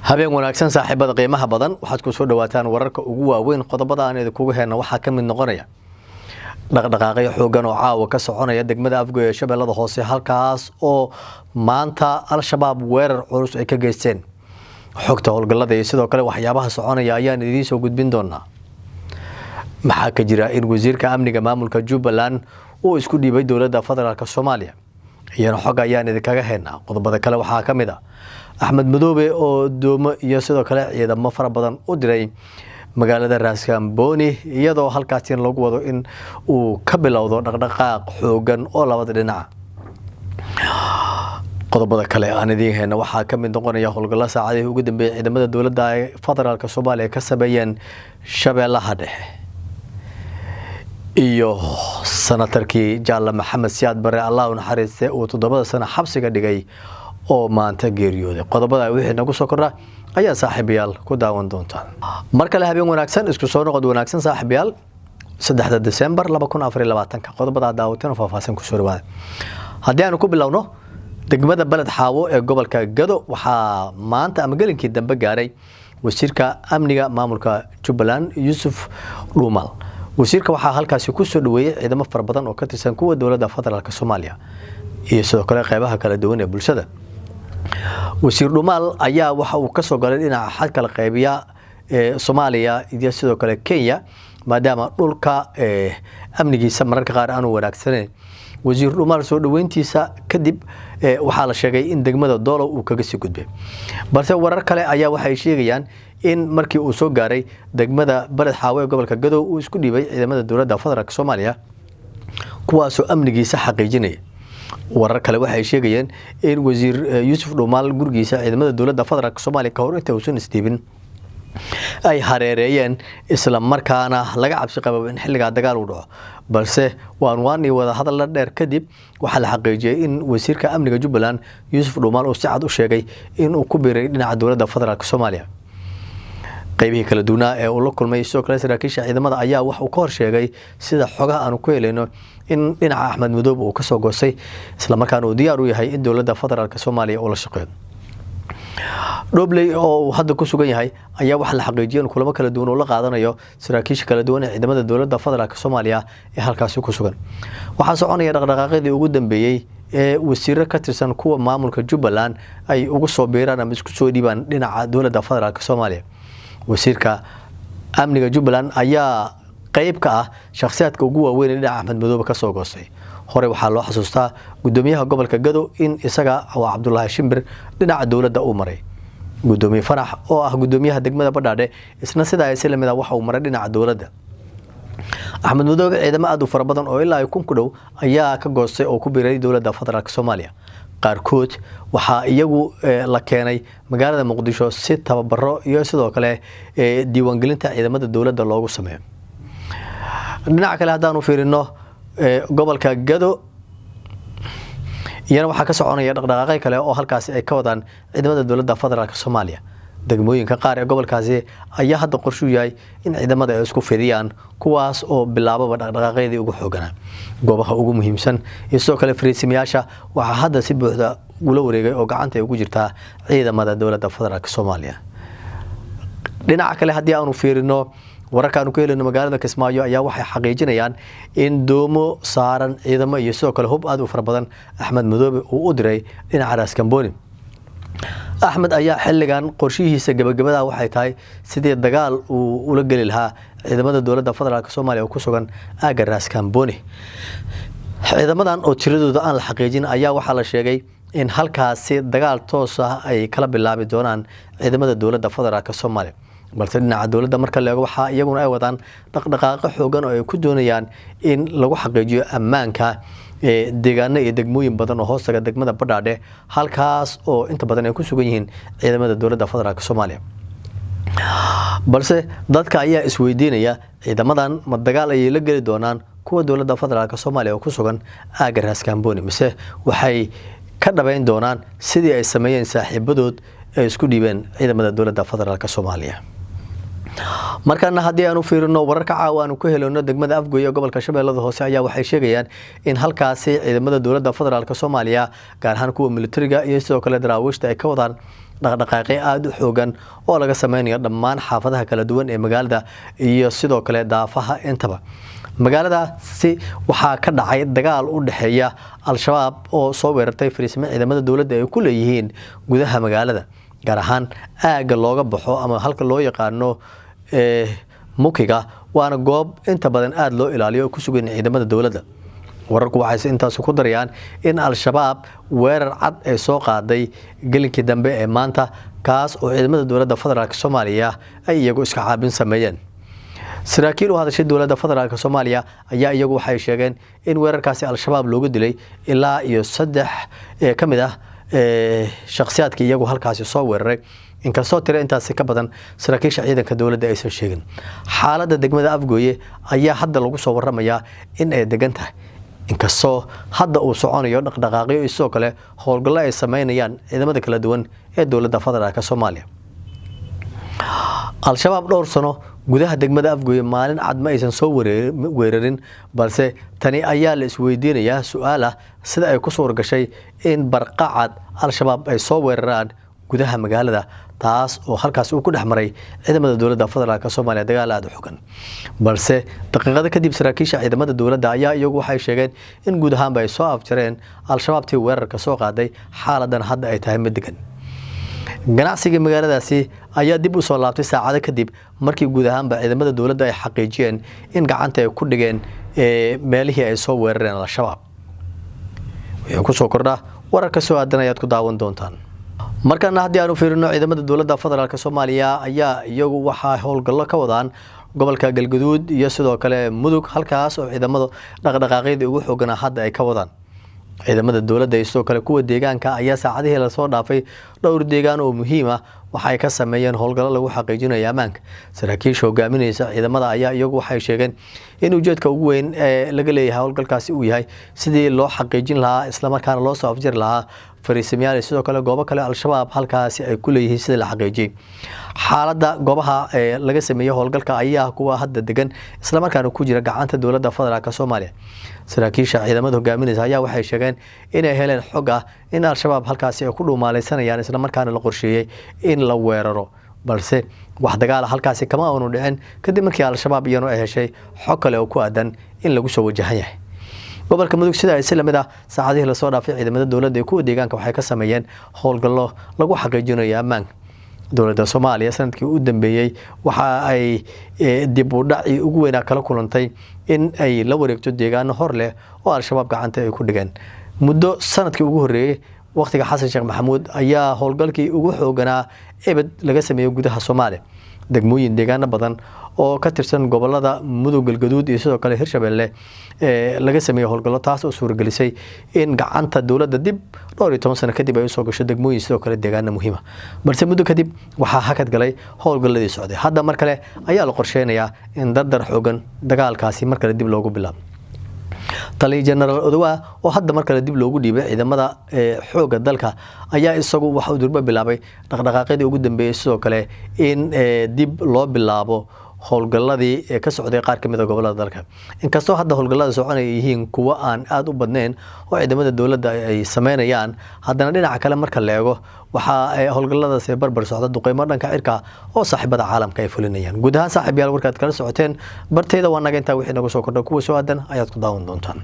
habeen wanaagsan saaxiibada qiimaha badan waxaad ku soo dhawaataan wararka ugu waaweyn qodobada aan idinku heena waxa ka mid noqonaya dhaqdhaqaaqyo xoogan oo caawa ka soconaya degmada Afgoy ee Shabeellada Hoose halkaas oo maanta al-shabaab weerar culus ay ka geysteen xogta howlgallada iyo sidoo kale waxyaabaha soconaya ayaan idiin soo gudbin doonaa maxaa ka jira in wasiirka amniga maamulka Jubbaland uu isku dhiibay dowladda federaalka Soomaaliya iyana xog ayaan idinkaga heena qodobada kale waxaa ka mid ah Axmed Madoobe oo doomo iyo sidoo kale ciidamo fara badan u diray magaalada Raaskambooni iyadoo halkaas lagu wado in uu ka bilowdo dhaqdhaqaaq xoogan oo labada dhinac qodobada kale aan idin heena waxa ka mid noqonaya howlgallada saacadaha ugu dambeeyay ciidamada dowladda ee federaalka Soomaaliya ka sameeyeen Shabeellaha Dhexe iyo senatarkii Jaale Maxamed Siyaad Bare Allah u naxariistay oo 7 sano xabsiga dhigay oo maanta geeriyooday qodobada wixii nagu soo kordha ayaa saaxiibayaal ku daawan doontaan markale habeen wanaagsan isku soo noqod wanaagsan saaxiibayaal 3 December 2024 qodobada daawateen faahfaahsan ku soo dhawaada haddii aan ku bilowno degmada Balad Xaawo ee gobolka Gado waxa maanta ama galinkii dambe gaaray wasiirka amniga maamulka Jubbaland Yusuf Dhuumal wasiirka waxa halkaas ku soo dhaweeyay ciidamo far badan oo ka tirsan kuwa dowladda federaalka Soomaaliya iyo sidoo kale qaybaha kala duwan ee bulshada wasiir Dhuumal ayaa waxa uu ka soo galay dhinaca xad kala qaybiya ee Soomaaliya iyo sidoo kale Kenya maadaama dhulka amnigiisa mararka qaar aanu wanaagsaneyn wasiir Dhuumal soo dhaweyntiisa kadib waxa la sheegay in degmada Doolo uu kaga sii gudbay balse warar kale ayaa waxay sheegayaan in markii uu soo gaaray degmada Balad Xaawo ee gobolka Gado uu isku dhiibay ciidamada dowladda federaalka Soomaaliya kuwaas oo amnigiisa xaqiijinaya warar kale waxay sheegayeen in wasiir Yusuf Dhuumal gurgiisa ciidamada dowladda federaalka Soomaaliya ka hor inta uu soo isdiibin ay hareereeyeen isla markaana laga cabsi qabo in xilliga dagaal uu dhaco balse waan wada hadal dheer kadib waxa la xaqiijiyay in wasiirka amniga Jubbaland Yusuf Dhuumal uu si cad u sheegay in uu ku biiray dhinaca dowladda federaalka Soomaaliya qaybihi kala duwanaa ee uu la kulmay soo kale saraakiisha ciidamada ayaa wax uu ka hor sheegay sida xogaha aan ku helayno in dhinaca Axmed Madoobe uu ka soo goosay isla markaana uu diyaar u yahay in dowladda federaalka Soomaaliya uu la shaqeeyo Dhobley oo hadda ku sugan yahay ayaa wax la xaqiijiyay in kulamo kala duwan oo la qaadanayo saraakiisha kala duwan ee ciidamada dowladda federaalka Soomaaliya ee halkaas ku sugan waxa soconaya dhaqdhaqaaqyadii ugu dambeeyay ee wasiirro ka tirsan kuwa maamulka Jubbaland ay ugu soo biiraan ama isku soo dhiibaan dhinaca dowladda federaalka Soomaaliya wasiirka amniga Jubbaland ayaa qayb ka ah shakhsiyaadka ugu waaweyn ee dhinaca Axmed Madoobe ka soo goostay hore waxa loo xasuustaa gudoomiyaha gobolka Gado in isaga oo Cabdullaahi Shimbir dhinaca dowladda uu maray gudoomiye Farax oo ah gudoomiyaha degmada Badhaadhe isna sidaa ay silamida waxa uu maray dhinaca dowladda Axmed Madoobe ciidamo aad u fara badan oo ilaa ay kun ku dhow ayaa ka goostay oo ku biiray dowladda federaalka Soomaaliya qaarkood waxa iyagu la keenay magaalada Muqdisho si tababaro iyo sidoo kale diiwaangelinta ciidamada dowladda loogu sameeyo dhinaca kale hadaan u fiirino gobolka Gado iyana waxa ka soconaya dhaqdhaqaaqyo kale oo halkaas ay ka wadaan ciidamada dowladda federaalka Soomaaliya degmooyinka qaar ee gobolkaasi ayaa hadda qorshu yahay in ciidamada ay isku fidiyaan kuwaas oo bilaababa dhaqdhaqaaqyadii ugu xooganaa goobaha ugu muhiimsan iyo sidoo kale fariisimayaasha waxa hadda si buuxda ula wareegay oo gacanta ay ugu jirtaa ciidamada dowladda federaalka Soomaaliya dhinaca kale haddii aanu fiirino wararka aanu ku helino magaalada Kismaayo ayaa waxay xaqiijinayaan in doomo saaran ciidamo iyo sidoo kale hub aad u fara badan Axmed Madoobe uu u diray dhinaca Raaskambooni Axmed ayaa xilligan qorshihiisa gabagabada waxay tahay sidii dagaal uu ula gali lahaa ciidamada dowladda federaalka Soomaaliya oo ku sugan aaga Raaskambooni ciidamadan oo tiradooda aan la xaqiijin ayaa waxa la sheegay in halkaasi dagaal toos ah ay kala bilaabi doonaan ciidamada dowladda federaalka Soomaaliya balse dhinaca dowladda marka la eego waxa iyaguna ay wadaan dhaqdhaqaaqyo xoogan oo ay ku doonayaan in lagu xaqiijiyo ammaanka deegaano iyo degmooyin badan oo hoostaga degmada Badhaadhe halkaas oo inta badan ay ku sugan yihiin ciidamada dowladda federaalka Soomaaliya balse dadka ayaa isweydiinaya ciidamadan ma dagaal ay la gali doonaan kuwa dowladda federaalka Soomaaliya oo ku sugan aaga Raaskambooni mise waxay ka dhabayn doonaan sidii ay sameeyeen saaxiibadood ay isku dhiibeen ciidamada dowladda federaalka Soomaaliya markana haddii aanu fiirino wararka caawa aanu ku helno degmada Afgoy ee gobolka Shabeellada Hoose ayaa waxay sheegayaan in halkaasi ciidamada dowladda federaalka Soomaaliya gaar ahaan kuwa militariga iyo sidoo kale daraawiishta ay ka wadaan dhaqdhaqaaqyo aad u xoogan oo laga sameynayo dhammaan xaafadaha kala duwan ee magaalada iyo sidoo kale daafaha intaba. magaaladaasi waxaa ka dhacay dagaal u dhaxeeya al-shabaab oo soo weerartay fariisimo ciidamada dowladda ay ku leeyihiin gudaha magaalada, gaar ahaan aagga looga baxo ama halka loo yaqaano mukiga, waana goob inta badan aad loo ilaaliyo oo ku sugan ciidamada dowladda. wararku waxay intaas ku darayaan in al-shabaab weerar cad ay soo qaaday gelinkii dambe ee maanta, kaas oo ciidamada dowladda federaalka Soomaaliya ay iyagu iska caabin sameeyeen. saraakiil u hadashay dowladda federaalka Soomaaliya ayaa iyagu waxay sheegeen in weerarkaasi al-shabaab loogu dilay ilaa iyo 3 ka mid ah shakhsiyaadka iyagu halkaasi soo weeraray, inkastoo tiro intaasi ka badan saraakiisha ciidanka dowladda aysan sheegin. xaaladda degmada Afgooye ayaa hadda lagu soo waramayaa in ay degan tahay, inkastoo hadda uu soconayo dhaqdhaqaaqyo iyo sidoo kale howlgallo ay sameynayaan ciidamada kala duwan ee dowladda federaalka Soomaaliya. al-shabaab dhowr sano gudaha degmada Afgooye maalin cad ma aysan soo weerarin, balse tani ayaa la isweydiinayaa su'aal ah sida ay ku soo gashay in barqacad al-shabaab ay soo weeraraan gudaha magaalada, taas oo halkaas uu ku dhexmaray ciidamada dowladda federaalka Soomaaliya dagaal aad u xogan. balse daqiiqado kadib saraakiisha ciidamada dowladda ayaa iyagu waxay sheegeen in guud ahaanba ay soo afjareen al-shabaabtii weerarka soo qaaday, xaaladan hadda ay tahay mid degan. ganacsiga magaaladaasi ayaa dib u soo laabtay saacado kadib markii guud ahaanba ciidamada dowladda ay xaqiijiyeen in gacanta ay ku dhigeen meelihii ay soo weerareen al-shabaab. wixii ku soo kordha wararka soo aadan ayaad ku daawan doontaan. markana haddii aanu fiirino ciidamada dowladda federaalka Soomaaliya ayaa iyagu waxa howlgallo ka wadaan gobolka Galgaduud iyo sidoo kale Mudug, halkaas oo ciidamada dhaqdhaqaaqyada ugu xoogan hadda ay ka wadaan. ciidamada dowladda iyo sidoo kale kuwa deegaanka ayaa saacadihii la soo dhaafay dhowr deegaan oo muhiim ah waxay ka sameeyeen howlgallo lagu xaqiijinayo ammaanka. saraakiisha hogaaminaysa ciidamada ayaa iyagu waxay sheegeen in ujeedka ugu weyn ee laga leeyahay howlgalkaasi uu yahay sidii loo xaqiijin lahaa isla markaana loo soo afjari lahaa fariisimayaal sidoo kale goobo kale al-shabaab halkaasi ay ku leeyihiin sida la xaqiijiyay. xaaladda goobaha laga sameeyay howlgalka ayaa kuwa hadda degan isla markaana ku jira gacanta dowladda federaalka Soomaaliya. saraakiisha ciidamada hogaaminaysa ayaa waxay sheegeen inay heleen xog ah in al-shabaab halkaasi ay ku dhuumaalaysanayaan isla markaana la qorsheeyay in la weeraro, balse wax dagaal halkaasi kama aanu dhicin kadib markii al-shabaab iyana ay heshay xog kale oo ku aadan in lagu soo wajahan yahay. gobolka Mudug sida ay lamid ah saacadihii la soo dhaafay ciidamada dowladda iyo kuwa deegaanka waxay ka sameeyeen howlgallo lagu xaqiijinayo ammaanka. dowladda Soomaaliya sanadkii u dambeeyay waxa ay dib u dhac ugu weyn kala kulantay in ay la wareegto deegaano hor leh oo al-shabaab gacanta ay ku dhigeen. muddo sanadkii ugu horeeyay waqtiga Xasan Sheekh Maxamuud ayaa howlgalkii ugu xooganaa ebed laga sameeyay gudaha Soomaaliya. degmooyin deegaano badan oo ka tirsan gobolada Mudug, Galgaduud iyo sidoo kale Hirshabelle laga sameeyay howlgallo, taas oo suuragelisay in gacanta dowladda dib 12 sano kadib ay soo gasho degmooyin sidoo kale deegaano muhiim ah. balse muddo kadib waxaa hakad galay howlgalladii socday. hadda mar kale ayaa la qorsheynayaa in dardar xoogan dagaalkaasi mar kale dib loogu bilaabo. taliye General Odowa oo hadda mar kale dib loogu dhiibay ciidamada xoogga dalka ayaa isagu waxa uu durba bilaabay dhaqdhaqaaqyadii ugu dambeeyay sidoo kale in dib loo bilaabo howlgalladii ka socday qaar ka mid ah gobolada dalka. inkastoo hadda howlgallada soconaya yihiin kuwa aan aad u badnayn oo ciidamada dowladda ay sameynayaan, haddana dhinaca kale marka la eego waxa ay howlgalladaas barbar socda duqeymo dhanka cirka oo saaxiibada caalamka ay fulinayaan. guud ahaan saaxiibayaal warkaad kala socoteen bartayda waa naga intaa wixii nagu soo kordhay kuwa soo aadan ayaad ku daawan doontaan.